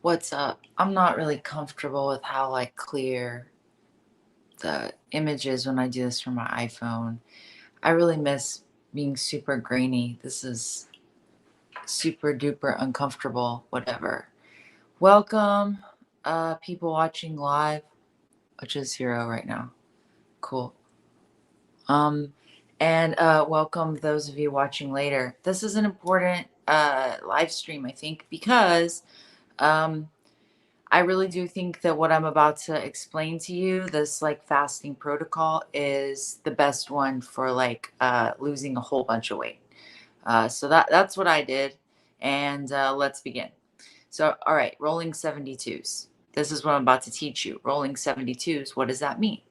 What's up? I'm not really comfortable with how like clear the image is when I do this from my iPhone. I really miss being super grainy. This is super duper uncomfortable, whatever. Welcome, people watching live, which is 0 right now. Cool. Um, and welcome those of you watching later. This is an important live stream, I think, because um I really do think that what I'm about to explain to you, this like fasting protocol, is the best one for like losing a whole bunch of weight. So that's what I did, and let's begin. So, all right, rolling 72s. This is what I'm about to teach you. Rolling 72s. What does that mean?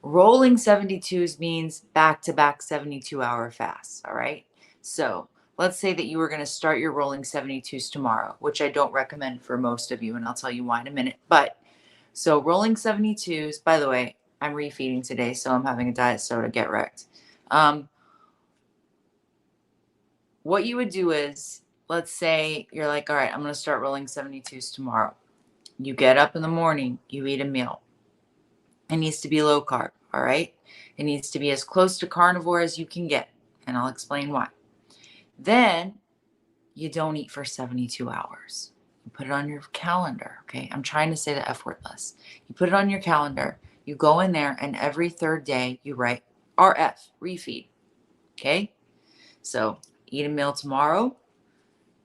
Rolling 72s means back to back 72-hour fasts. All right. So let's say that you were going to start your rolling 72s tomorrow, which I don't recommend for most of you, and I'll tell you why in a minute. But so rolling 72s, by the way, I'm refeeding today, so I'm having a diet soda, get wrecked. What you would do is, let's say you're like, all right, I'm going to start rolling 72s tomorrow. You get up in the morning, you eat a meal. It needs to be low carb, all right? It needs to be as close to carnivore as you can get, and I'll explain why. Then you don't eat for 72 hours. You put it on your calendar, okay? I'm trying to say the F word less. You put it on your calendar, you go in there, and every third day you write RF, refeed, okay? So eat a meal tomorrow,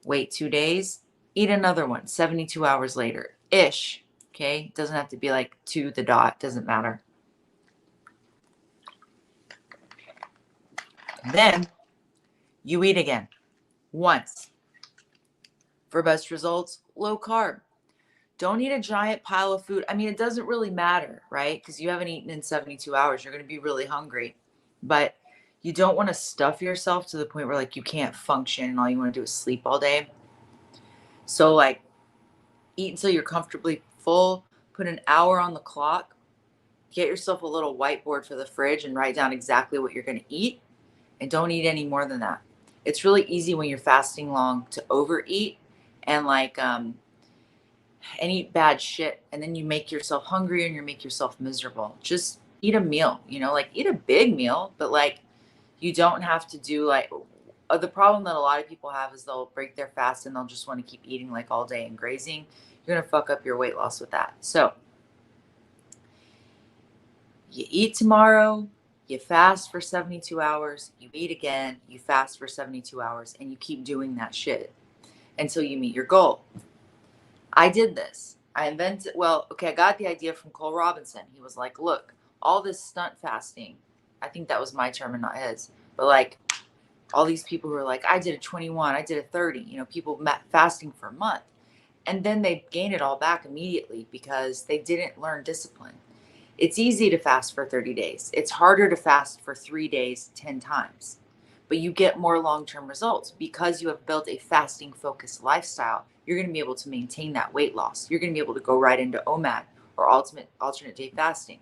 wait 2 days, eat another one 72 hours later ish, okay? Doesn't have to be like to the dot, doesn't matter. Then you eat again once. For best results, low carb. Don't eat a giant pile of food. I mean, it doesn't really matter, right? Because you haven't eaten in 72 hours. You're going to be really hungry. But you don't want to stuff yourself to the point where like you can't function and all you want to do is sleep all day. So like eat until you're comfortably full, put an hour on the clock, get yourself a little whiteboard for the fridge and write down exactly what you're going to eat, and don't eat any more than that. It's really easy when you're fasting long to overeat and and eat bad shit, and then you make yourself hungry and you make yourself miserable. Just eat a meal, like eat a big meal, but like you don't have to do like the problem that a lot of people have is they'll break their fast and they'll just want to keep eating like all day and grazing. You're going to fuck up your weight loss with that. So you eat tomorrow, you fast for 72 hours, you eat again, you fast for 72 hours, and you keep doing that shit until you meet your goal. I did this. I got the idea from Cole Robinson. He was like, look, all this stunt fasting, I think that was my term and not his, but like all these people who are like, I did a 21, I did a 30, people fasting for a month. And then they gain it all back immediately because they didn't learn discipline. It's easy to fast for 30 days. It's harder to fast for 3 days 10 times. But you get more long-term results because you have built a fasting focused lifestyle. You're going to be able to maintain that weight loss. You're going to be able to go right into OMAD, or alternate day fasting.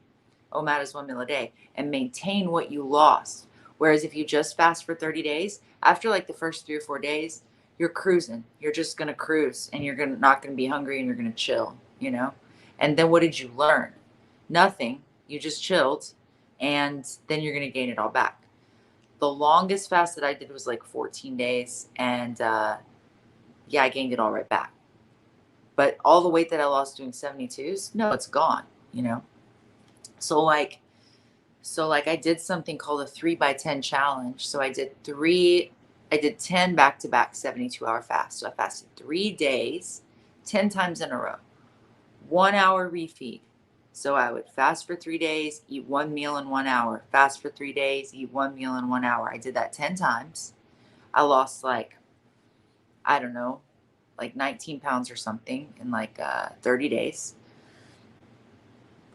OMAD is 1 meal a day, and maintain what you lost. Whereas if you just fast for 30 days, after like the first 3 or 4 days, you're cruising. You're just going to cruise, and not going to be hungry, and you're going to chill. And then what did you learn? Nothing. You just chilled, and then you're going to gain it all back. The longest fast that I did was like 14 days, and I gained it all right back. But all the weight that I lost doing 72s, no, it's gone. So like I did something called a 3x10 challenge. So I did 10 back-to-back 72-hour fasts. So I fasted 3 days, 10 times in a row, 1 hour refeed. So I would fast for 3 days, eat 1 meal in 1 hour, fast for 3 days, eat 1 meal in 1 hour. I did that 10 times. I lost I don't know, 19 pounds or something in 30 days.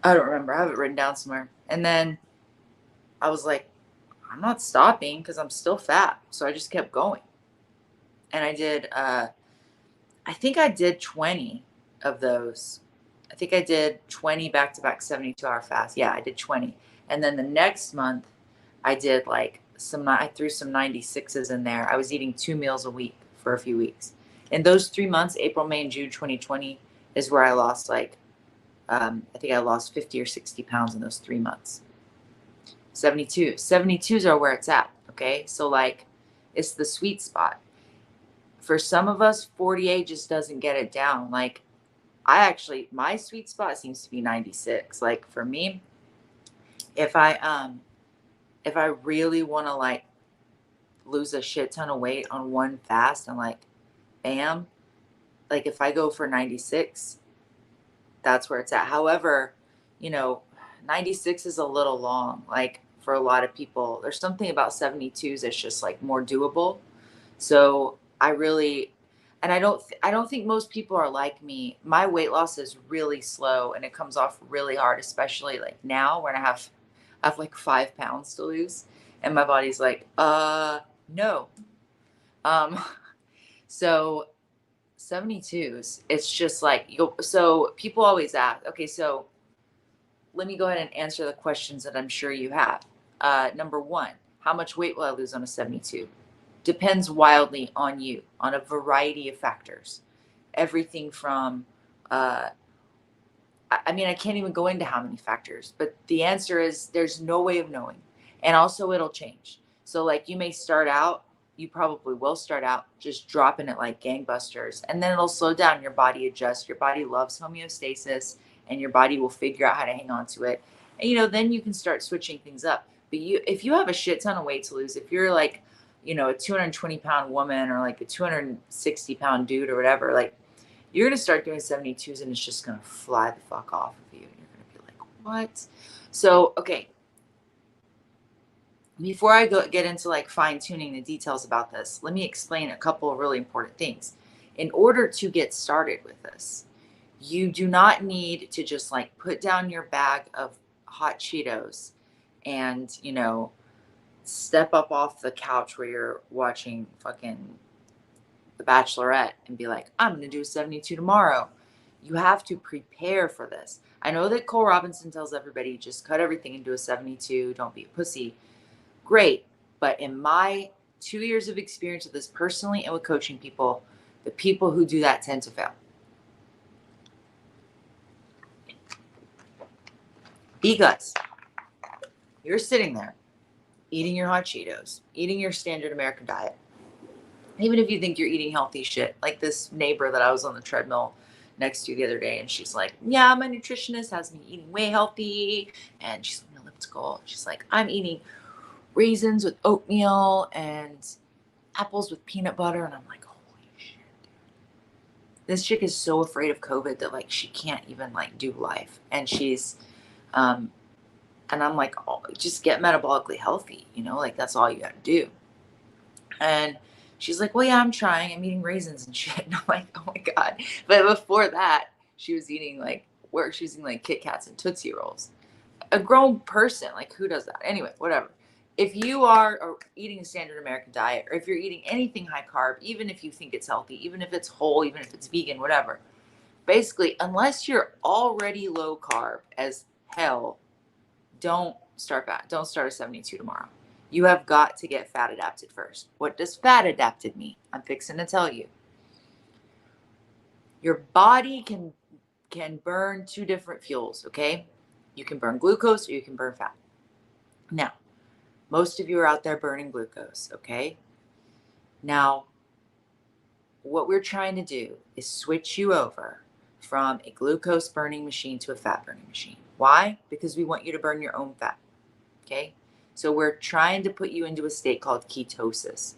I don't remember. I have it written down somewhere. And then I was like, I'm not stopping because I'm still fat. So I just kept going. And I did, I think I did 20 of those. I think I did 20 back-to-back 72-hour fasts. Yeah, I did 20. And then the next month, I did I threw some 96s in there. I was eating 2 meals a week for a few weeks. In those 3 months, April, May, and June 2020, is where I lost like, I think I lost 50 or 60 pounds in those 3 months. 72s are where it's at. Okay. So like, it's the sweet spot. For some of us, 48 just doesn't get it down. Like, my sweet spot seems to be 96. Like for me, if I really want to like lose a shit ton of weight on one fast and like, bam, like if I go for 96, that's where it's at. However, 96 is a little long. Like for a lot of people, there's something about 72s that's just like more doable. So I don't think most people are like me. My weight loss is really slow and it comes off really hard, especially like now when I have like 5 pounds to lose, and my body's like, no. Um, so 72s, it's just like so people always ask, okay, so let me go ahead and answer the questions that I'm sure you have. Number one, how much weight will I lose on a 72? Depends wildly on you, on a variety of factors. Everything from, I can't even go into how many factors, but the answer is there's no way of knowing. And also it'll change. So like you probably will start out just dropping it like gangbusters, and then it'll slow down. Your body adjusts. Your body loves homeostasis, and your body will figure out how to hang on to it. And then you can start switching things up. But if you have a shit ton of weight to lose, if you're like, a 220-pound woman or like a 260-pound dude or whatever, like you're going to start doing 72s and it's just going to fly the fuck off of you. And you're going to be like, what? So, okay. Before I get into like fine tuning the details about this, let me explain a couple of really important things. In order to get started with this, you do not need to just like put down your bag of hot Cheetos and, step up off the couch where you're watching fucking The Bachelorette and be like, I'm going to do 72 tomorrow. You have to prepare for this. I know that Cole Robinson tells everybody just cut everything and do a 72. Don't be a pussy. Great. But in my 2 years of experience with this personally and with coaching people, the people who do that tend to fail. Because you're sitting there eating your hot Cheetos, eating your standard American diet. Even if you think you're eating healthy shit, like this neighbor that I was on the treadmill next to the other day, and she's like, yeah, my nutritionist has me eating way healthy. And she's on the elliptical. She's like, I'm eating raisins with oatmeal and apples with peanut butter. And I'm like, holy shit, dude. This chick is so afraid of COVID that like she can't even like do life. And she's, and I'm like, oh, just get metabolically healthy, like that's all you got to do. And she's like, well, yeah, I'm trying. I'm eating raisins and shit. And I'm like, oh my God. But before that, she was eating Kit Kats and Tootsie Rolls. A grown person, like who does that? Anyway, whatever. If you are eating a standard American diet, or if you're eating anything high carb, even if you think it's healthy, even if it's whole, even if it's vegan, whatever, basically, unless you're already low carb as hell, don't start a 72 tomorrow. You have got to get fat adapted first. What does fat adapted mean? I'm fixing to tell you. Your body can burn two different fuels, okay? You can burn glucose or you can burn fat. Now, most of you are out there burning glucose, okay? Now, what we're trying to do is switch you over from a glucose burning machine to a fat burning machine. Why? Because we want you to burn your own fat, okay? So we're trying to put you into a state called ketosis.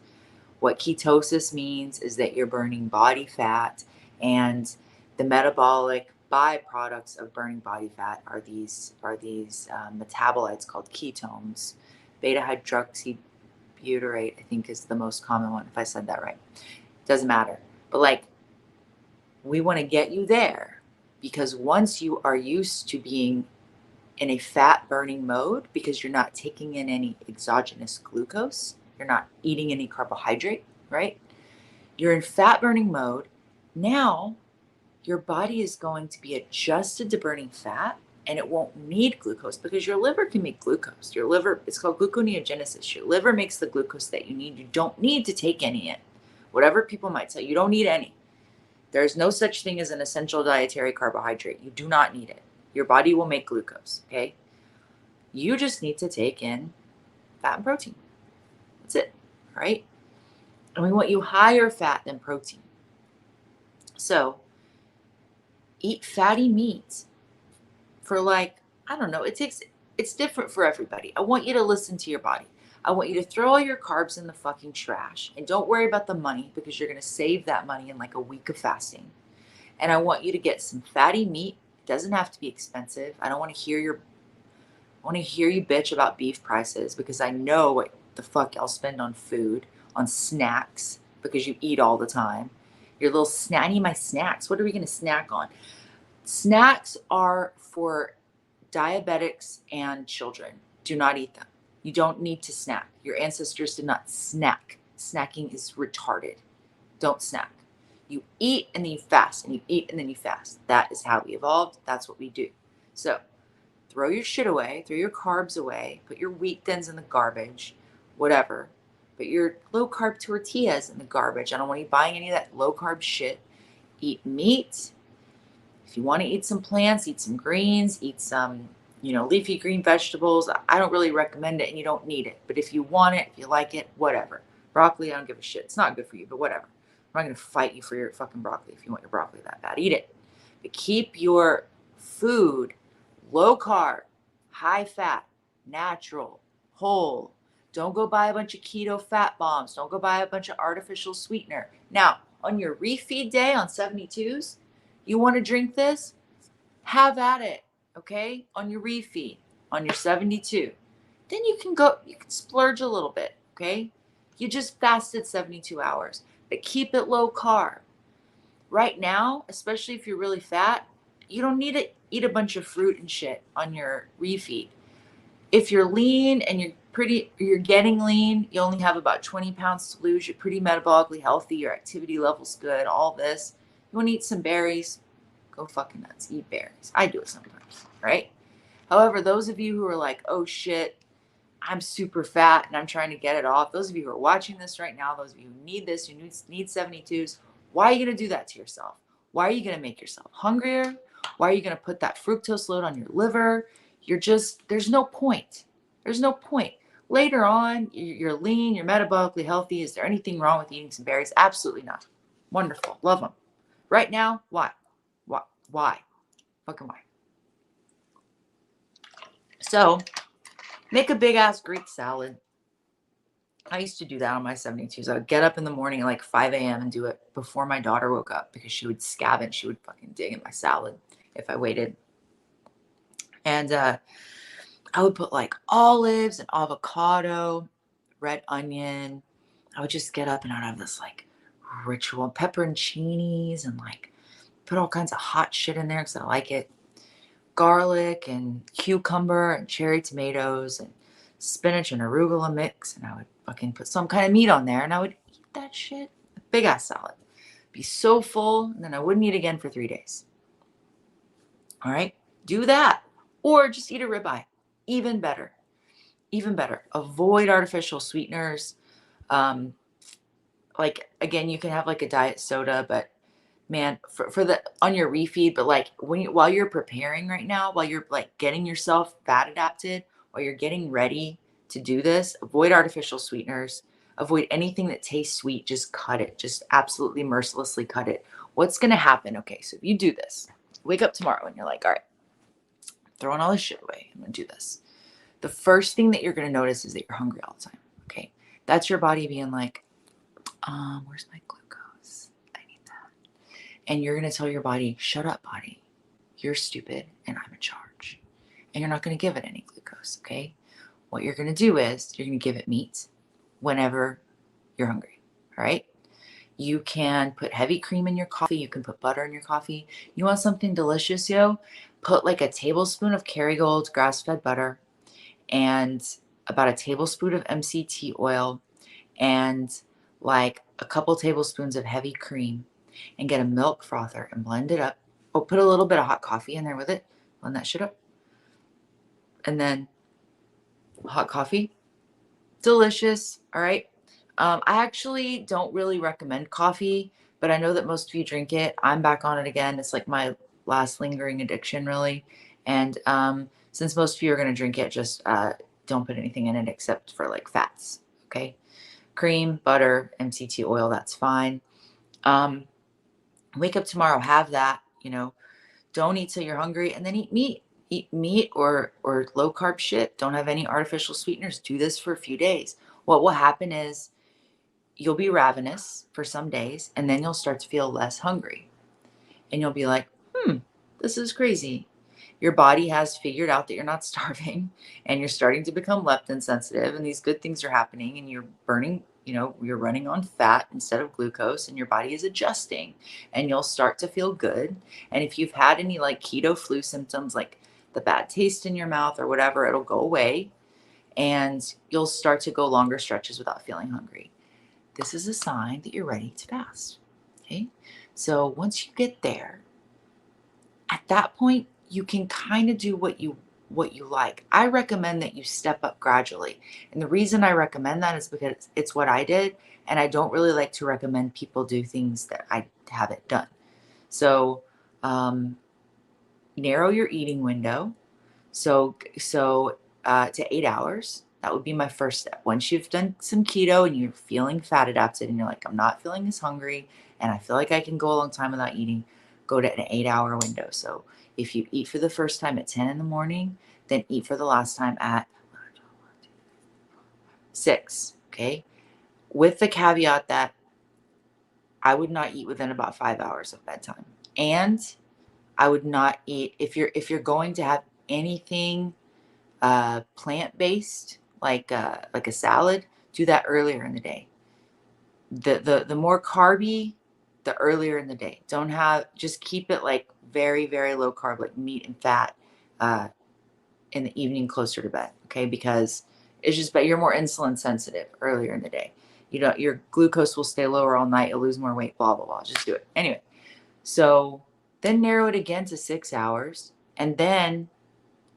What ketosis means is that you're burning body fat, and the metabolic byproducts of burning body fat are these metabolites called ketones. Beta hydroxybutyrate, I think, is the most common one, if I said that right. Doesn't matter. But like, we want to get you there, because once you are used to being in a fat burning mode, because you're not taking in any exogenous glucose, you're not eating any carbohydrate, right? You're in fat burning mode. Now your body is going to be adjusted to burning fat, and it won't need glucose, because your liver can make glucose. Your liver, it's called gluconeogenesis. Your liver makes the glucose that you need. You don't need to take any in. Whatever people might say, you don't need any. There's no such thing as an essential dietary carbohydrate. You do not need it. Your body will make glucose, okay? You just need to take in fat and protein. That's it, right? And we want you higher fat than protein. So eat fatty meats for like, I don't know, it's different for everybody. I want you to listen to your body. I want you to throw all your carbs in the fucking trash and don't worry about the money because you're going to save that money in like a week of fasting. And I want you to get some fatty meat. It doesn't have to be expensive. I don't want to hear you bitch about beef prices because I know what the fuck y'all spend on food, on snacks because you eat all the time. Your little snack, I need my snacks. What are we going to snack on? Snacks are for diabetics and children. Do not eat them. You don't need to snack. Your ancestors did not snack. Snacking is retarded. Don't snack. You eat and then you fast, and you eat and then you fast. That is how we evolved. That's what we do. So throw your shit away, throw your carbs away, put your wheat thins in the garbage, whatever. Put your low carb tortillas in the garbage. I don't want you buying any of that low carb shit. Eat meat. If you want to eat some plants, eat some greens, eat some, leafy green vegetables. I don't really recommend it and you don't need it. But if you want it, if you like it, whatever. Broccoli, I don't give a shit. It's not good for you, but whatever. I'm not going to fight you for your fucking broccoli. If you want your broccoli that bad, eat it. But keep your food low carb, high fat, natural, whole. Don't go buy a bunch of keto fat bombs. Don't go buy a bunch of artificial sweetener. Now, on your refeed day on 72s, you want to drink this? Have at it, okay? On your refeed, on your 72. Then you can splurge a little bit, okay? You just fasted 72 hours, but keep it low carb. Right now, especially if you're really fat, you don't need to eat a bunch of fruit and shit on your refeed. If you're lean and you're getting lean, you only have about 20 pounds to lose, you're pretty metabolically healthy, your activity level's good, all this. You want to eat some berries? Go fucking nuts. Eat berries. I do it sometimes, right? However, those of you who are like, oh shit, I'm super fat and I'm trying to get it off. Those of you who are watching this right now, those of you who need this, who need 72s, why are you going to do that to yourself? Why are you going to make yourself hungrier? Why are you going to put that fructose load on your liver? There's no point. There's no point. Later on, you're lean, you're metabolically healthy. Is there anything wrong with eating some berries? Absolutely not. Wonderful. Love them. Right now, why? Why? Fucking why? So, make a big ass Greek salad. I used to do that on my 72s. I would get up in the morning at like 5 a.m. and do it before my daughter woke up because she would scavenge. She would fucking dig in my salad if I waited. And I would put like olives and avocado, red onion. I would just get up and I'd have this like ritual pepperoncinis and like put all kinds of hot shit in there because I like it. Garlic and cucumber and cherry tomatoes and spinach and arugula mix. And I would fucking put some kind of meat on there and I would eat that shit. A big ass salad. Be so full and then I wouldn't eat again for 3 days. All right. Do that. Or just eat a ribeye. Even better. Even better. Avoid artificial sweeteners. Like, again, you can have like a diet soda, but man, for the on your refeed, but like while you're preparing right now, while you're like getting yourself fat adapted, while you're getting ready to do this, avoid artificial sweeteners, avoid anything that tastes sweet, just cut it, just absolutely mercilessly cut it. What's going to happen? Okay, so if you do this, wake up tomorrow and you're like, all right, throwing all this shit away, I'm going to do this. The first thing that you're going to notice is that you're hungry all the time. Okay, that's your body being like, where's my glucose? I need that. And you're going to tell your body, shut up, body. You're stupid and I'm in charge. And you're not going to give it any glucose, okay? What you're going to do is you're going to give it meat whenever you're hungry, all right? You can put heavy cream in your coffee. You can put butter in your coffee. You want something delicious, yo? Put like a tablespoon of Kerrygold grass-fed butter and about a tablespoon of MCT oil and like a couple tablespoons of heavy cream and get a milk frother and blend it up. Oh, put a little bit of hot coffee in there with it. Blend that shit up. And then hot coffee. Delicious. All right. I actually don't really recommend coffee but I know that most of you drink it. I'm back on it again. It's like my last lingering addiction, really. And since most of you are going to drink it, just don't put anything in it except for like fats. Okay. Cream, butter, MCT oil, that's fine. Wake up tomorrow, have that, don't eat till you're hungry, and then eat meat. Eat meat or low carb shit. Don't have any artificial sweeteners. Do this for a few days. What will happen is you'll be ravenous for some days, and then you'll start to feel less hungry. And you'll be like, this is crazy. Your body has figured out that you're not starving, and you're starting to become leptin sensitive, and these good things are happening, and you're burning, you're running on fat instead of glucose, and your body is adjusting, and you'll start to feel good. And if you've had any like keto flu symptoms, like the bad taste in your mouth or whatever, it'll go away, and you'll start to go longer stretches without feeling hungry. This is a sign that you're ready to fast. Okay. So once you get there, at that point, you can kind of do what you like. I recommend that you step up gradually. And the reason I recommend that is because it's what I did. And I don't really like to recommend people do things that I haven't done. So narrow your eating window. So to 8 hours. That would be my first step. Once you've done some keto and you're feeling fat adapted and you're like, I'm not feeling as hungry and I feel like I can go a long time without eating, go to an 8 hour window. So if you eat for the first time at 10 in the morning, then eat for the last time at 6. Okay. With the caveat that I would not eat within about 5 hours of bedtime. And I would not eat if you're going to have anything plant-based, like a salad, do that earlier in the day. The more carby, the earlier in the day. Just keep it like very, very low carb, like meat and fat, uh, in the evening closer to bed. Okay. Because it's just, but you're more insulin sensitive earlier in the day. Your glucose will stay lower all night. You'll lose more weight, blah, blah, blah. Just do it. Anyway. So then narrow it again to 6 hours, and then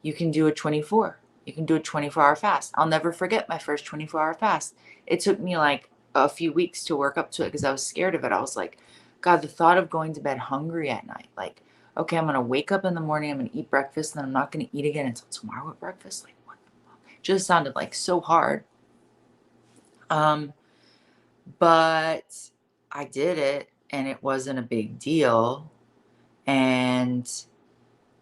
you can do a 24. You can do a 24-hour fast. I'll never forget my first 24-hour fast. It took me like a few weeks to work up to it because I was scared of it. I was like, God, the thought of going to bed hungry at night, like, okay, I'm going to wake up in the morning, I'm going to eat breakfast, and then I'm not going to eat again until tomorrow at breakfast. Like, what? Just sounded like so hard. But I did it, and it wasn't a big deal. And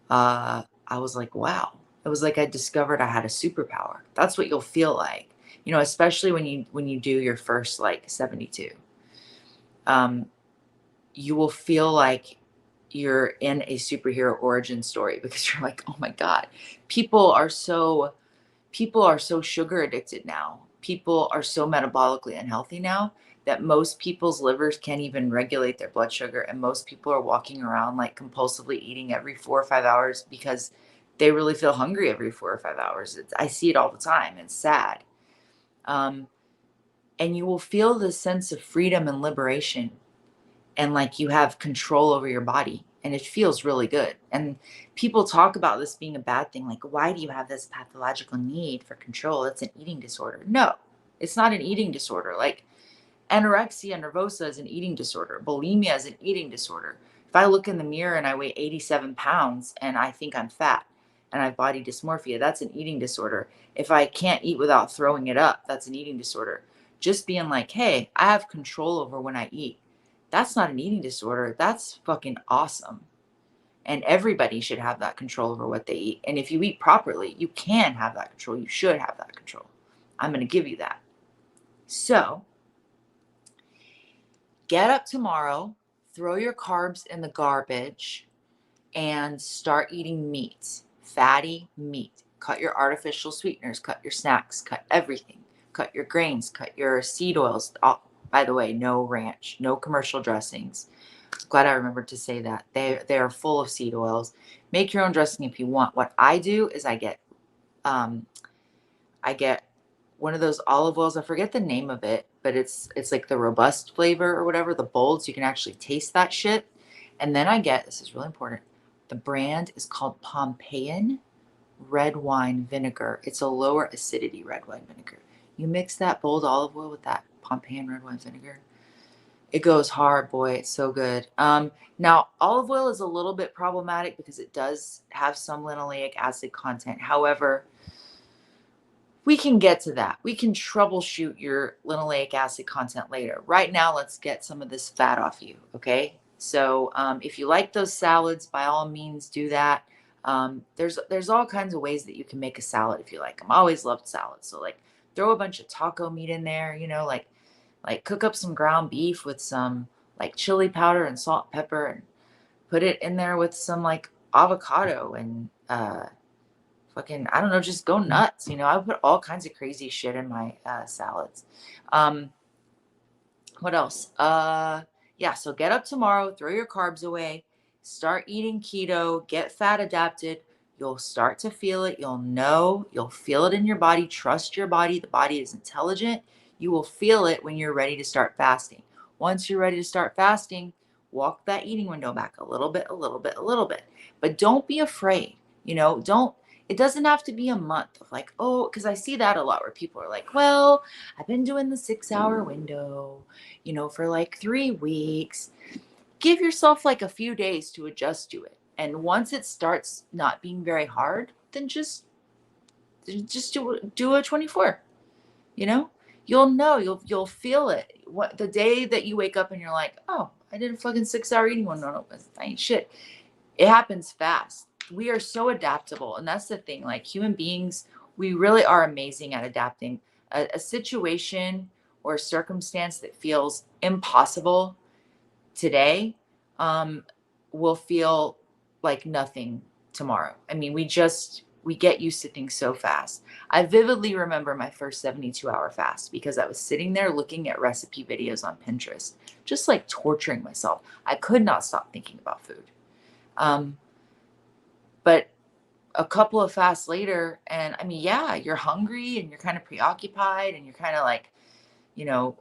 I was like, wow. It was like I discovered I had a superpower. That's what you'll feel like, especially when you do your first like 72. You will feel like you're in a superhero origin story because you're like, oh my God, people are so sugar addicted now. People are so metabolically unhealthy now that most people's livers can't even regulate their blood sugar. And most people are walking around like compulsively eating every 4 or 5 hours because they really feel hungry every 4 or 5 hours. I see it all the time. It's sad. And you will feel this sense of freedom and liberation, and like you have control over your body, and it feels really good. And people talk about this being a bad thing, like, why do you have this pathological need for control? It's an eating disorder. No, it's not an eating disorder. Like anorexia nervosa is an eating disorder. Bulimia is an eating disorder. If I look in the mirror and I weigh 87 pounds and I think I'm fat and I have body dysmorphia, that's an eating disorder. If I can't eat without throwing it up, that's an eating disorder. Just being like, hey, I have control over when I eat, that's not an eating disorder. That's fucking awesome. And everybody should have that control over what they eat. And if you eat properly, you can have that control. You should have that control. I'm going to give you that. So get up tomorrow, throw your carbs in the garbage, and start eating meat, fatty meat. Cut your artificial sweeteners, cut your snacks, cut everything. Cut your grains, cut your seed oils. Oh, by the way, no ranch, no commercial dressings. Glad I remembered to say that. They are full of seed oils. Make your own dressing if you want. What I do is I get one of those olive oils. I forget the name of it, but it's like the robust flavor or whatever, the bold, so you can actually taste that shit. And then I get, this is really important, the brand is called Pompeian red wine vinegar. It's a lower acidity red wine vinegar. You mix that bold olive oil with that Pompeian red wine vinegar, It goes hard, boy. It's so good. Now olive oil is a little bit problematic because it does have some linoleic acid content. However, we can get to that. We can troubleshoot your linoleic acid content later. Right now, let's get some of this fat off you, okay? So if you like those salads, by all means do that. There's all kinds of ways that you can make a salad if you like them. I always loved salads. So like throw a bunch of taco meat in there, like cook up some ground beef with some like chili powder and salt, pepper, and put it in there with some like avocado and fucking, I don't know, just go nuts. I put all kinds of crazy shit in my salads. Um, what else? Yeah, so get up tomorrow, throw your carbs away, start eating keto, get fat adapted. You'll start to feel it. You'll feel it in your body. Trust your body. The body is intelligent. You will feel it when you're ready to start fasting. Once you're ready to start fasting, walk that eating window back a little bit, a little bit, a little bit. But don't be afraid. Don't, it doesn't have to be a month of like, oh, because I see that a lot where people are like, well, I've been doing the 6 hour window, for like 3 weeks. Give yourself like a few days to adjust to it. And once it starts not being very hard, then just do a 24. You'll know, you'll feel it. What the day that you wake up and you're like, oh, I did a fucking 6 hour eating one. No, I ain't shit. It happens fast. We are so adaptable. And that's the thing. Like human beings, we really are amazing at adapting. A situation or a circumstance that feels impossible today will feel like nothing tomorrow. I mean, we get used to things so fast. I vividly remember my first 72-hour fast because I was sitting there looking at recipe videos on Pinterest, just like torturing myself. I could not stop thinking about food. But a couple of fasts later, and I mean, yeah, you're hungry and you're kind of preoccupied and you're kind of like, you know,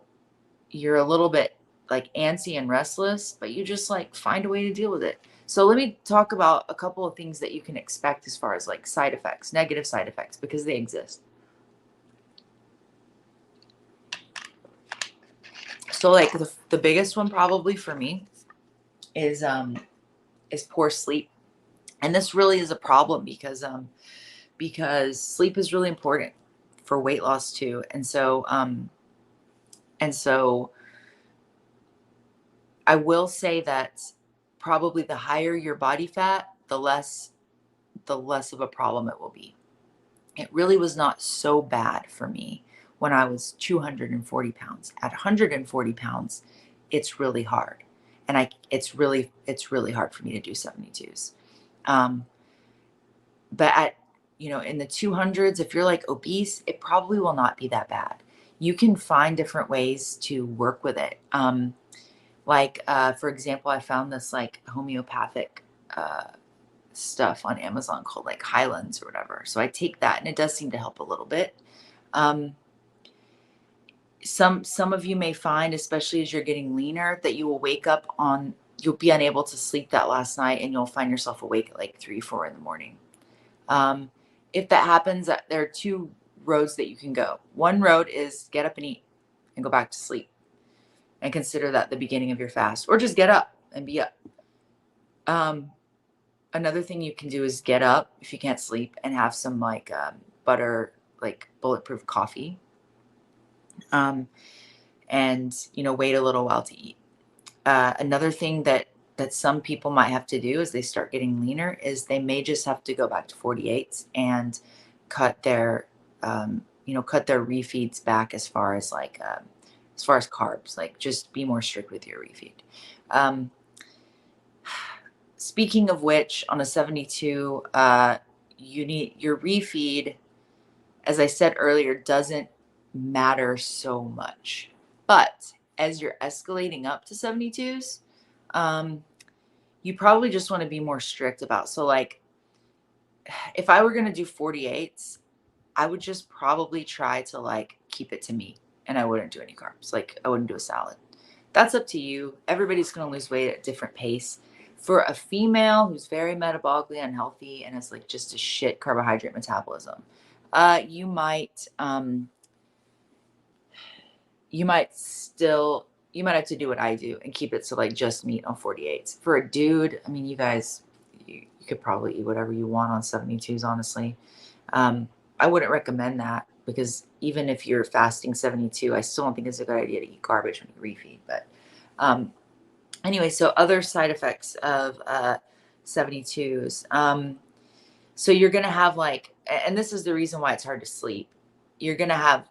you're a little bit like antsy and restless, but you just like find a way to deal with it. So let me talk about a couple of things that you can expect as far as like side effects, negative side effects, because they exist. So like the biggest one probably for me is poor sleep. And this really is a problem because sleep is really important for weight loss too. And so I will say that probably the higher your body fat, the less of a problem it will be. It really was not so bad for me when I was 240 pounds. At 140 pounds, it's really hard. And it's really hard for me to do 72s. Um, but in the 200s, if you're like obese, it probably will not be that bad. You can find different ways to work with it. For example, I found this like homeopathic stuff on Amazon called like Highlands or whatever. So I take that and it does seem to help a little bit. Um, some of you may find, especially as you're getting leaner, that you'll be unable to sleep that last night and you'll find yourself awake at like 3, 4 in the morning. If that happens, there are two roads that you can go. One road is get up and eat and go back to sleep and consider that the beginning of your fast, or just get up and be up. Another thing you can do is get up if you can't sleep and have some like butter, like bulletproof coffee. And wait a little while to eat. Another thing that some people might have to do as they start getting leaner is they may just have to go back to 48s and cut their refeeds back as far as carbs. Like just be more strict with your refeed. Speaking of which, on a 72, you need your refeed, as I said earlier, doesn't matter so much. But as you're escalating up to 72s, you probably just want to be more strict about. So like, if I were going to do 48s, I would just probably try to like keep it to meat and I wouldn't do any carbs. Like I wouldn't do a salad. That's up to you. Everybody's going to lose weight at a different pace. For a female who's very metabolically unhealthy and has like just a shit carbohydrate metabolism, you might still you might have to do what I do and keep it to like just meat on 48s. For a dude, I mean, you guys, you could probably eat whatever you want on 72s, honestly. I wouldn't recommend that because even if you're fasting 72, I still don't think it's a good idea to eat garbage when you refeed. But um, anyway, so other side effects of 72s. So you're going to have like, and this is the reason why it's hard to sleep. You're going to have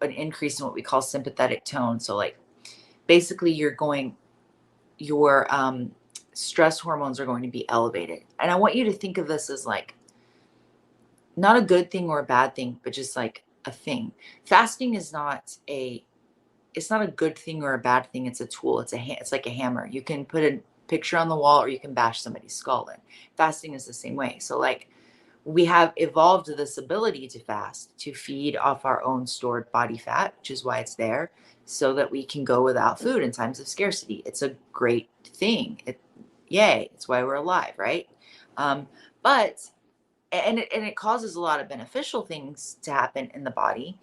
an increase in what we call sympathetic tone. So like basically your stress hormones are going to be elevated. And I want you to think of this as like not a good thing or a bad thing, but just like a thing. Fasting is not it's not a good thing or a bad thing. It's a tool. It's like a hammer. You can put a picture on the wall or you can bash somebody's skull in. Fasting is the same way. So like we have evolved this ability to fast, to feed off our own stored body fat, which is why it's there, so that we can go without food in times of scarcity. It's a great thing. Yay, it's why we're alive, right? But it causes a lot of beneficial things to happen in the body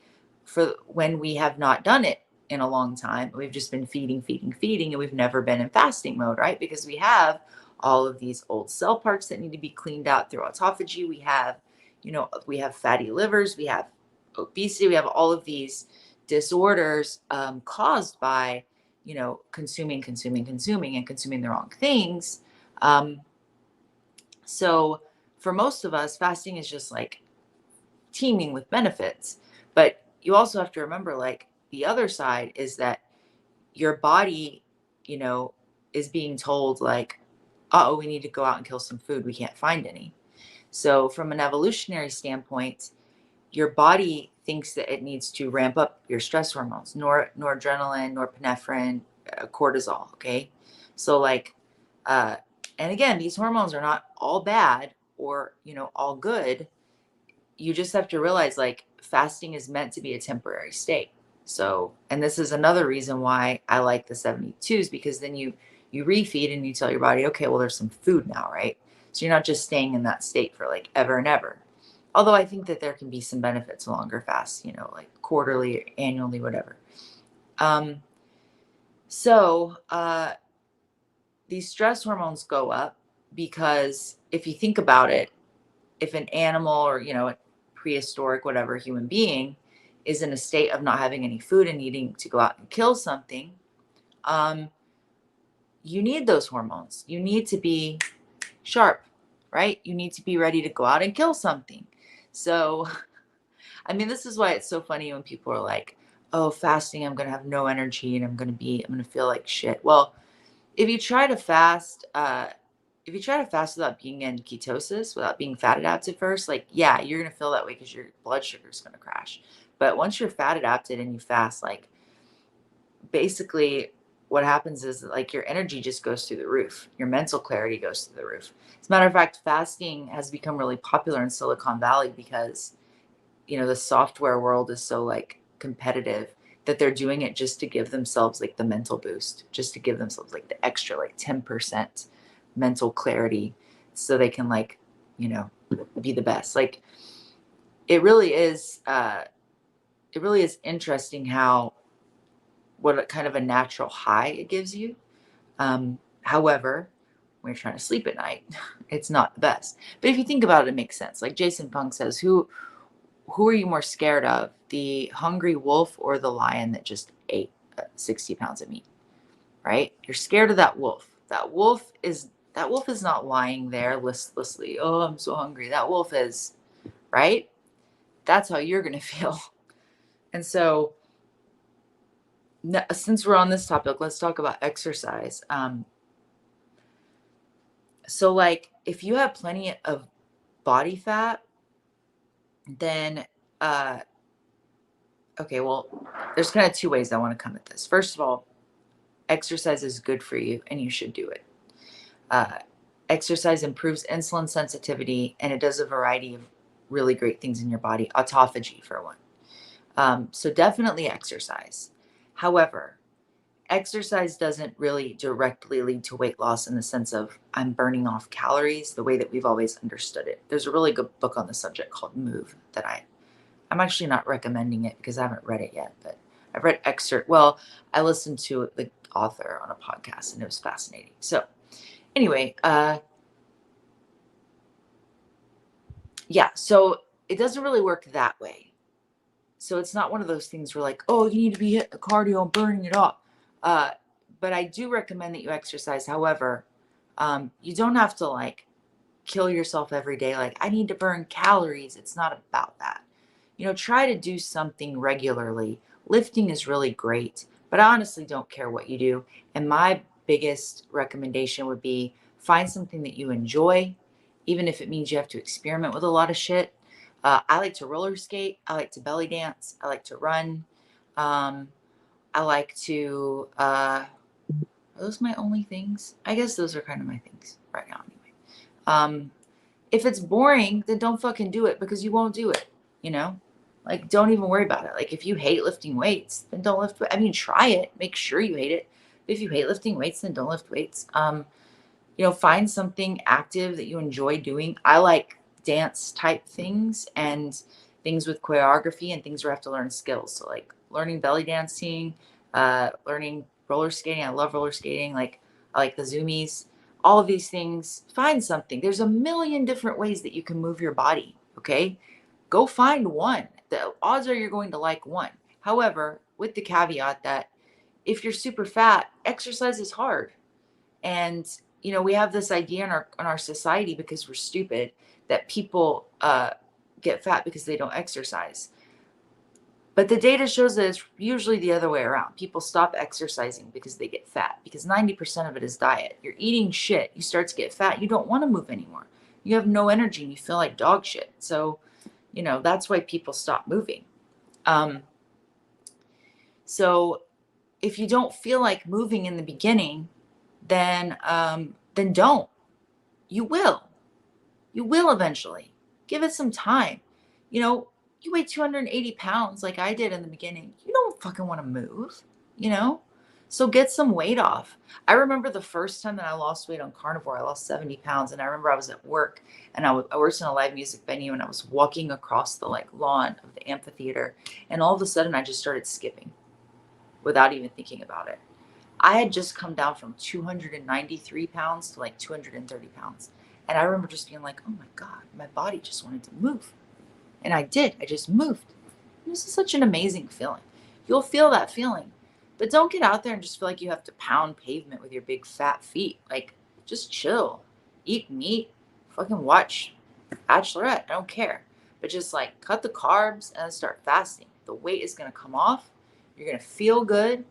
for when we have not done it in a long time. We've just been feeding, and we've never been in fasting mode, right? Because we have all of these old cell parts that need to be cleaned out through autophagy. We have, we have fatty livers, we have obesity, we have all of these disorders caused by, consuming, and consuming the wrong things. So for most of us, fasting is just like teeming with benefits. But you also have to remember, like, the other side is that your body, is being told, like, oh, we need to go out and kill some food. We can't find any. So, from an evolutionary standpoint, your body thinks that it needs to ramp up your stress hormones, noradrenaline, norepinephrine, cortisol. Okay. So, like, uh, and again, these hormones are not all bad or, all good. You just have to realize like fasting is meant to be a temporary state. So, and this is another reason why I like the 72s, because then you refeed and you tell your body, okay, well, there's some food now, right? So you're not just staying in that state for like ever and ever. Although I think that there can be some benefits to longer fasts, like quarterly, annually, whatever. Um, so these stress hormones go up because if you think about it, if an animal or, a prehistoric, whatever human being is in a state of not having any food and needing to go out and kill something, um, you need those hormones. You need to be sharp, right? You need to be ready to go out and kill something. So, I mean, this is why it's so funny when people are like, oh, fasting, I'm going to have no energy and I'm going to feel like shit. Well, if you try to fast, without being in ketosis, without being fat adapted first, like, yeah, you're going to feel that way because your blood sugar is going to crash. But once you're fat adapted and you fast, like, basically what happens is like your energy just goes through the roof. Your mental clarity goes through the roof. As a matter of fact, fasting has become really popular in Silicon Valley because, the software world is so like competitive that they're doing it just to give themselves like the mental boost, just to give themselves like the extra like 10% mental clarity so they can like, be the best. Like it really is interesting how what a kind of a natural high it gives you. However, when you're trying to sleep at night, it's not the best. But if you think about it, it makes sense. Like Jason Fung says, who are you more scared of, the hungry wolf or the lion that just ate 60 pounds of meat, right? You're scared of that wolf. That wolf is not lying there listlessly. Oh, I'm so hungry. That wolf is, right? That's how you're going to feel. And so since we're on this topic, let's talk about exercise. So like if you have plenty of body fat, then okay, well, there's kind of two ways I want to come at this. First of all, exercise is good for you and you should do it. Exercise improves insulin sensitivity and it does a variety of really great things in your body, autophagy for one. So definitely exercise. However, exercise doesn't really directly lead to weight loss in the sense of I'm burning off calories the way that we've always understood it. There's a really good book on the subject called Move that I'm actually not recommending it because I haven't read it yet, but I've read excerpt. Well, I listened to the author on a podcast, and it was fascinating. So anyway, yeah, so it doesn't really work that way. So it's not one of those things where like, oh, you need to be hitting the cardio and burning it off. But I do recommend that you exercise. However, you don't have to like kill yourself every day. Like, I need to burn calories. It's not about that. Try to do something regularly. Lifting is really great, but I honestly don't care what you do. And my biggest recommendation would be find something that you enjoy, even if it means you have to experiment with a lot of shit. I like to roller skate. I like to belly dance. I like to run. Um, I like to, are those my only things? I guess those are kind of my things right now anyway. If it's boring, then don't fucking do it because you won't do it, you know? Like, don't even worry about it. Like, if you hate lifting weights, then don't lift. I mean, try it. Make sure you hate it. If you hate lifting weights, then don't lift weights. Find something active that you enjoy doing. I like dance type things and things with choreography and things where I have to learn skills. So like learning belly dancing, learning roller skating. I love roller skating. Like I like the zoomies, all of these things. Find something. There's a million different ways that you can move your body. Okay. Go find one. The odds are you're going to like one. However, with the caveat that if you're super fat, exercise is hard. And we have this idea in our society because we're stupid that people get fat because they don't exercise. But the data shows that it's usually the other way around. People stop exercising because they get fat because 90% of it is diet. You're eating shit. You start to get fat. You don't want to move anymore. You have no energy and you feel like dog shit. So, that's why people stop moving. So if you don't feel like moving in the beginning, then don't. You will. You will eventually. Give it some time. You weigh 280 pounds like I did in the beginning. You don't fucking want to move, you know? So get some weight off. I remember the first time that I lost weight on carnivore, I lost 70 pounds. And I remember I was at work and I worked in a live music venue and I was walking across the lawn of the amphitheater. And all of a sudden I just started skipping without even thinking about it. I had just come down from 293 pounds to 230 pounds. And I remember just being like, oh my God, my body just wanted to move. And I did. I just moved. And this is such an amazing feeling. You'll feel that feeling. But don't get out there and just feel like you have to pound pavement with your big fat feet. Like, just chill. Eat meat. Fucking watch Bachelorette. I don't care. But just cut the carbs and then start fasting. The weight is going to come off. You're going to feel good.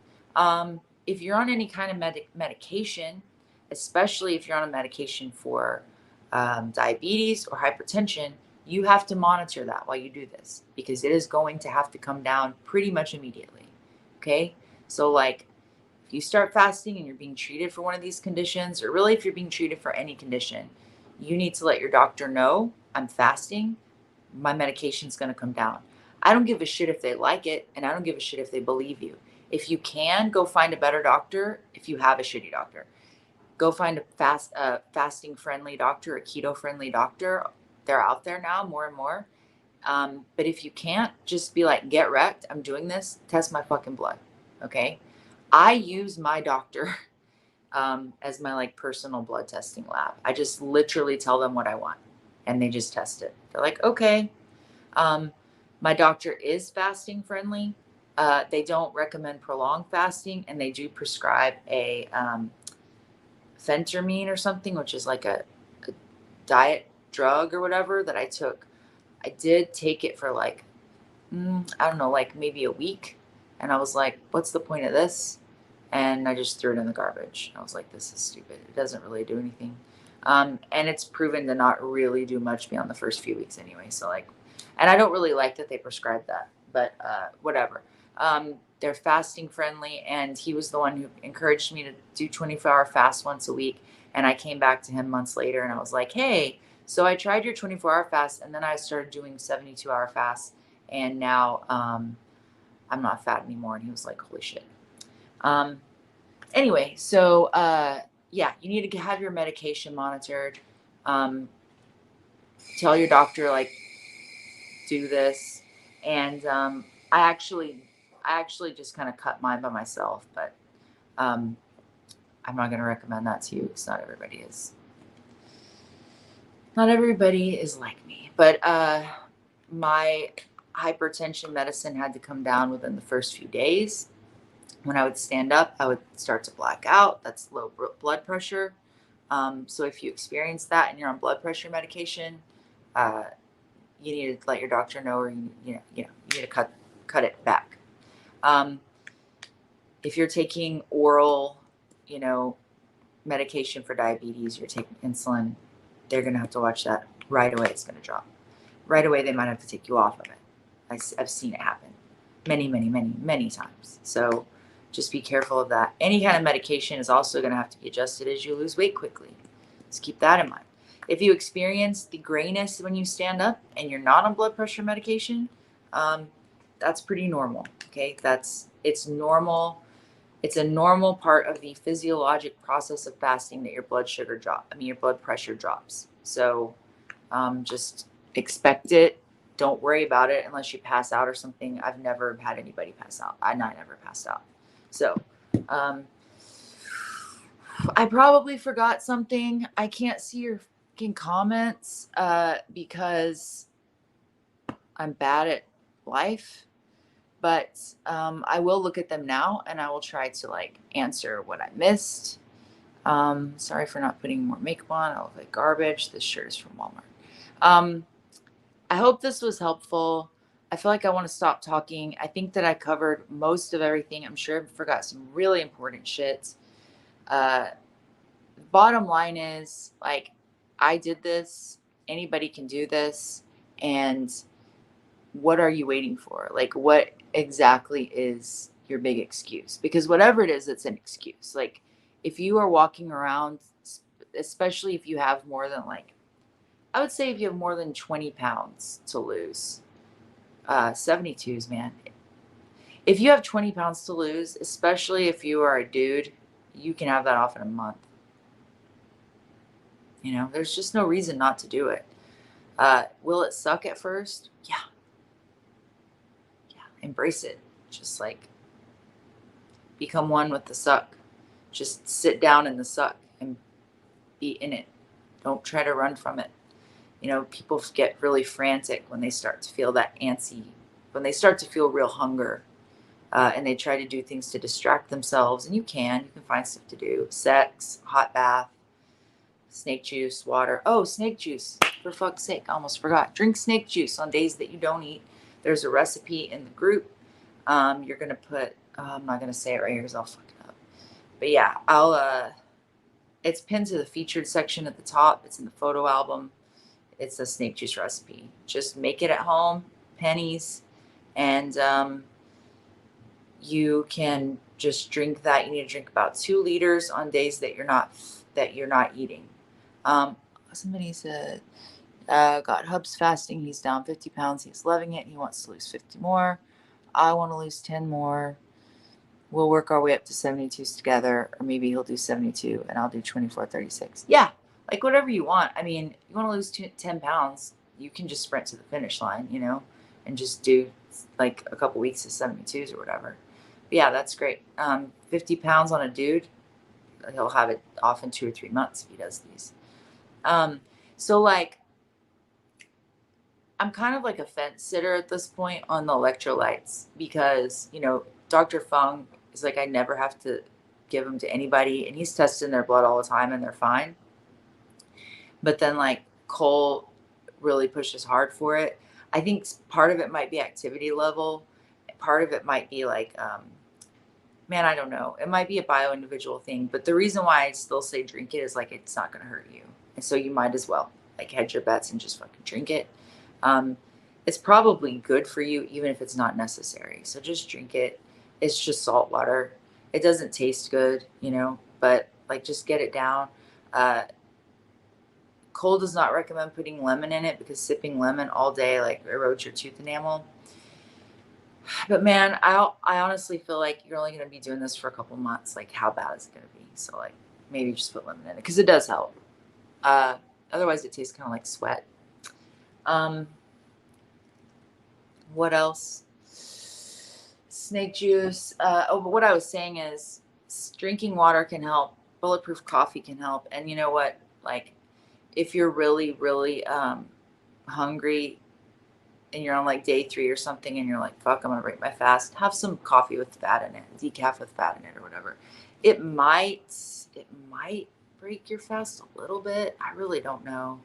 If you're on any kind of medication, especially if you're on a medication for diabetes or hypertension, you have to monitor that while you do this because it is going to have to come down pretty much immediately. Okay. So if you start fasting and you're being treated for one of these conditions, or really if you're being treated for any condition, you need to let your doctor know, I'm fasting, my medication's going to come down. I don't give a shit if they like it, and I don't give a shit if they believe you. If you can, go find a better doctor. If you have a shitty doctor, go find a fasting friendly doctor, a keto friendly doctor. They're out there now more and more. But if you can't, just be like, get wrecked. I'm doing this. Test my fucking blood. Okay. I use my doctor as my personal blood testing lab. I just literally tell them what I want and they just test it. They're like, okay. My doctor is fasting friendly. They don't recommend prolonged fasting, and they do prescribe a phentermine or something, which is like a diet drug or whatever that I took. I did take it for I don't know, maybe a week. And I was like, what's the point of this? And I just threw it in the garbage. I was like, this is stupid. It doesn't really do anything. And it's proven to not really do much beyond the first few weeks anyway. So and I don't really like that they prescribe that, but whatever. They're fasting friendly, and he was the one who encouraged me to do 24-hour fast once a week. And I came back to him months later and I was like, hey, so I tried your 24-hour fast, and then I started doing 72-hour fasts, and now I'm not fat anymore. And he was like, holy shit. Anyway, so yeah, you need to have your medication monitored. Tell your doctor, do this. And I actually just kind of cut mine by myself, but I'm not going to recommend that to you because not everybody is like me. But my hypertension medicine had to come down within the first few days. When I would stand up, I would start to black out. That's low blood pressure. So if you experience that and you're on blood pressure medication, you need to let your doctor know, or you need to cut it back. If you're taking oral, medication for diabetes, you're taking insulin, they're going to have to watch that right away. It's going to drop right away. They might have to take you off of it. I've seen it happen many, many, many, many times. So just be careful of that. Any kind of medication is also going to have to be adjusted as you lose weight quickly. Just keep that in mind. If you experience the grayness when you stand up and you're not on blood pressure medication, that's pretty normal. Okay, it's normal. It's a normal part of the physiologic process of fasting that your your blood pressure drops. So just expect it. Don't worry about it unless you pass out or something. I've never had anybody pass out. I never passed out. So I probably forgot something. I can't see your fucking comments because I'm bad at life. But I will look at them now and I will try to answer what I missed. Sorry for not putting more makeup on. I look like garbage. This shirt is from Walmart. I hope this was helpful. I feel like I want to stop talking. I think that I covered most of everything. I'm sure I forgot some really important shit. Bottom line is, I did this. Anybody can do this. And what are you waiting for? What exactly is your big excuse? Because whatever it is, it's an excuse. If you are walking around, especially if you have more than I would say if you have more than 20 pounds to lose, 72s, man. If you have 20 pounds to lose, especially if you are a dude, you can have that off in a month. There's just no reason not to do it. Will it suck at first? Yeah. Embrace it. Just become one with the suck. Just sit down in the suck and be in it. Don't try to run from it. People get really frantic when they start to feel that antsy, when they start to feel real hunger, and they try to do things to distract themselves. And you can find stuff to do: sex, hot bath, snake juice, water. Oh, snake juice, for fuck's sake, I almost forgot. Drink snake juice on days that you don't eat. There's a recipe in the group. You're gonna put, I'm not gonna say it right here because I'll fuck it up, but yeah, it's pinned to the featured section at the top. It's in the photo album. It's a snake juice recipe. Just make it at home, pennies, and you can just drink that. You need to drink about 2 liters on days that you're not eating. Somebody said, got Hubs fasting. He's down 50 pounds. He's loving it. He wants to lose 50 more. I want to lose 10 more. We'll work our way up to 72s together, or maybe he'll do 72 and I'll do 24, 36. Yeah, whatever you want. I mean, you want to lose 10 pounds, you can just sprint to the finish line, and just do a couple weeks of 72s or whatever. But yeah, that's great. 50 pounds on a dude, he'll have it off in 2 or 3 months if he does these. So I'm kind of like a fence sitter at this point on the electrolytes because, Dr. Fung is I never have to give them to anybody, and he's testing their blood all the time and they're fine. But then Cole really pushes hard for it. I think part of it might be activity level. Part of it might be man, I don't know. It might be a bio-individual thing, but the reason why I still say drink it is it's not going to hurt you. And so you might as well hedge your bets and just fucking drink it. It's probably good for you, even if it's not necessary. So just drink it. It's just salt water. It doesn't taste good, but just get it down. Cole does not recommend putting lemon in it because sipping lemon all day erodes your tooth enamel. But man, I honestly feel you're only going to be doing this for a couple months. How bad is it going to be? So maybe just put lemon in it because it does help. Otherwise it tastes kind of like sweat. What else? Snake juice. What I was saying is drinking water can help. Bulletproof coffee can help. And you know what? Like, if you're really, really hungry and you're on like day 3 or something and you're like, fuck, I'm gonna break my fast, have some coffee with fat in it, decaf with fat in it or whatever. It might break your fast a little bit. I really don't know.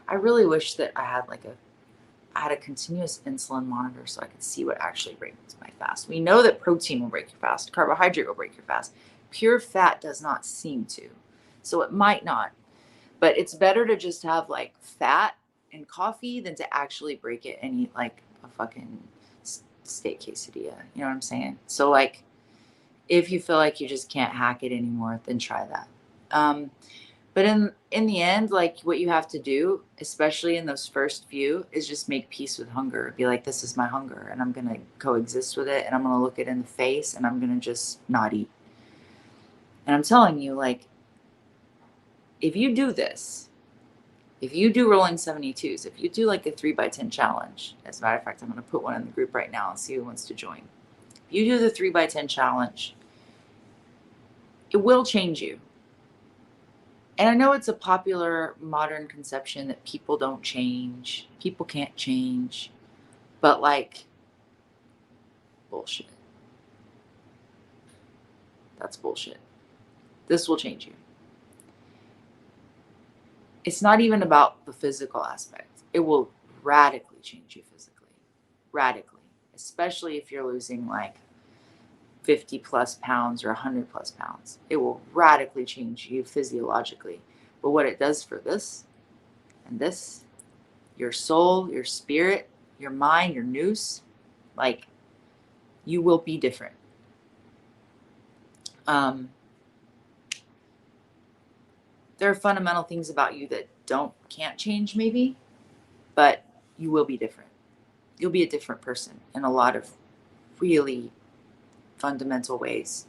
I really wish that I had a continuous insulin monitor so I could see what actually breaks my fast. We know that protein will break your fast, carbohydrate will break your fast. Pure fat does not seem to. So it might not. But it's better to just have like fat and coffee than to actually break it and eat like a fucking steak quesadilla. You know what I'm saying? So like, if you feel like you just can't hack it anymore, then try that. But in the end, like what you have to do, especially in those first few, is just make peace with hunger. Be like, this is my hunger, and I'm gonna coexist with it, and I'm gonna look it in the face, and I'm gonna just not eat. And I'm telling you, like, if you do this, if you do rolling 72s, if you do like a 3x10 challenge, as a matter of fact, I'm going to put one in the group right now and see who wants to join. If you do the 3x10 challenge, it will change you. And I know it's a popular modern conception that people don't change, people can't change, but like, bullshit. That's bullshit. This will change you. It's not even about the physical aspect. It will radically change you physically. Radically. Especially if you're losing like 50 plus pounds or 100 plus pounds. It will radically change you physiologically. But what it does for this and this, your soul, your spirit, your mind, your nous, like, you will be different. There are fundamental things about you that can't change maybe, but you will be different. You'll be a different person in a lot of really fundamental ways.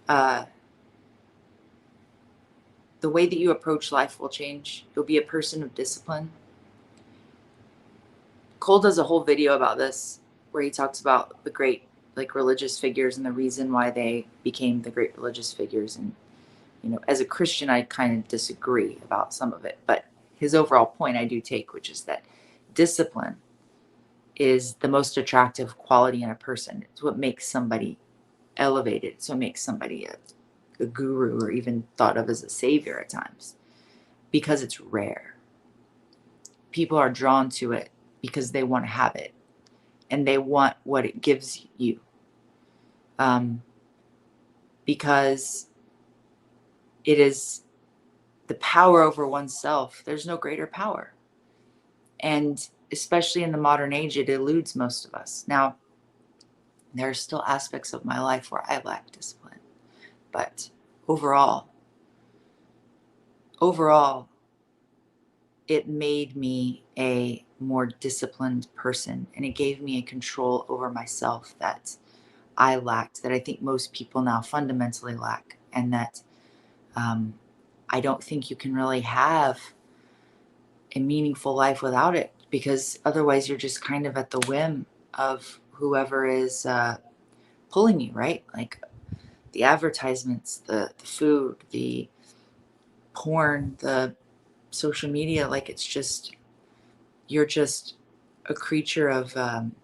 The way that you approach life will change. You'll be a person of discipline. Cole does a whole video about this where he talks about the great like religious figures and the reason why they became the great religious figures. And you know, as a Christian, I kind of disagree about some of it, but his overall point I do take, which is that discipline is the most attractive quality in a person. It's what makes somebody elevated. So it makes somebody a guru or even thought of as a savior at times, because it's rare. People are drawn to it because they want to have it and they want what it gives you. Because it is the power over oneself. There's no greater power. And especially in the modern age, it eludes most of us. Now, there are still aspects of my life where I lack discipline. But overall, it made me a more disciplined person. And it gave me a control over myself that I lacked, that I think most people now fundamentally lack. And that I don't think you can really have a meaningful life without it, because otherwise you're just kind of at the whim of whoever is pulling you, right? Like the advertisements, the food, the porn, the social media, like it's just, you're just a creature of, I don't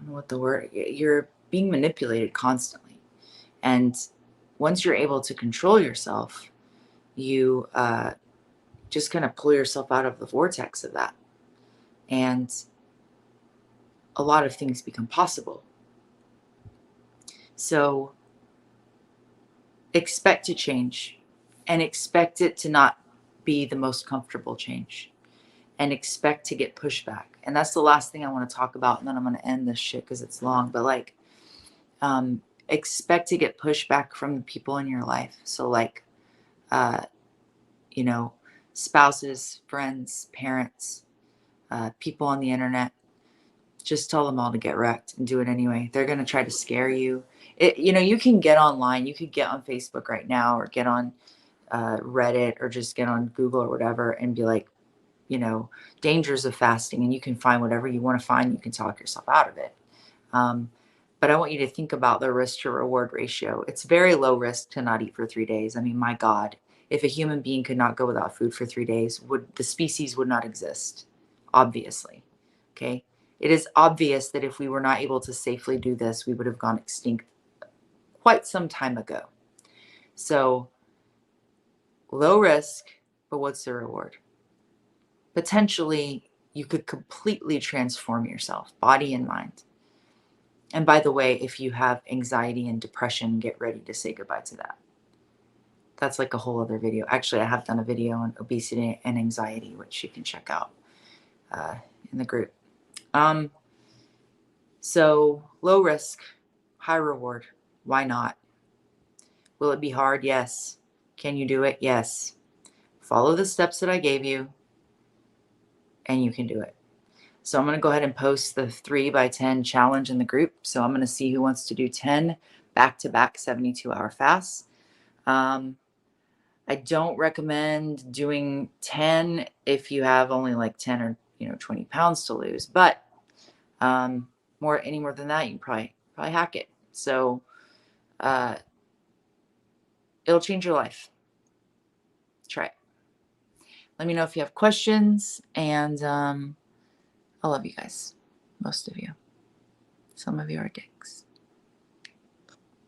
know what the word, you're being manipulated constantly. And once you're able to control yourself, you just kind of pull yourself out of the vortex of that. And a lot of things become possible. So expect to change, and expect it to not be the most comfortable change, and expect to get pushback. And that's the last thing I want to talk about. And then I'm going to end this shit because it's long, but like, expect to get pushback from the people in your life. So like, you know, spouses, friends, parents, people on the internet. Just tell them all to get wrecked and do it anyway. They're going to try to scare you. You know, you can get online. You could get on Facebook right now, or get on Reddit, or just get on Google or whatever and be like, you know, dangers of fasting. And you can find whatever you want to find. You can talk yourself out of it. But I want you to think about the risk to reward ratio. It's very low risk to not eat for 3 days. I mean, my God, if a human being could not go without food for 3 days, the species would not exist, obviously. Okay? It is obvious that if we were not able to safely do this, we would have gone extinct quite some time ago. So, low risk, but what's the reward? Potentially, you could completely transform yourself, body and mind. And by the way, if you have anxiety and depression, get ready to say goodbye to that. That's like a whole other video. Actually, I have done a video on obesity and anxiety, which you can check out in the group. So low risk, high reward. Why not? Will it be hard? Yes. Can you do it? Yes. Follow the steps that I gave you and you can do it. So I'm going to go ahead and post the 3x10 challenge in the group. So I'm going to see who wants to do 10 back-to-back 72-hour fasts. I don't recommend doing 10 if you have only like 10 or 20 pounds to lose. But any more than that, you can probably hack it. So it'll change your life. Try it. Let me know if you have questions, and I love you guys. Most of you. Some of you are dicks.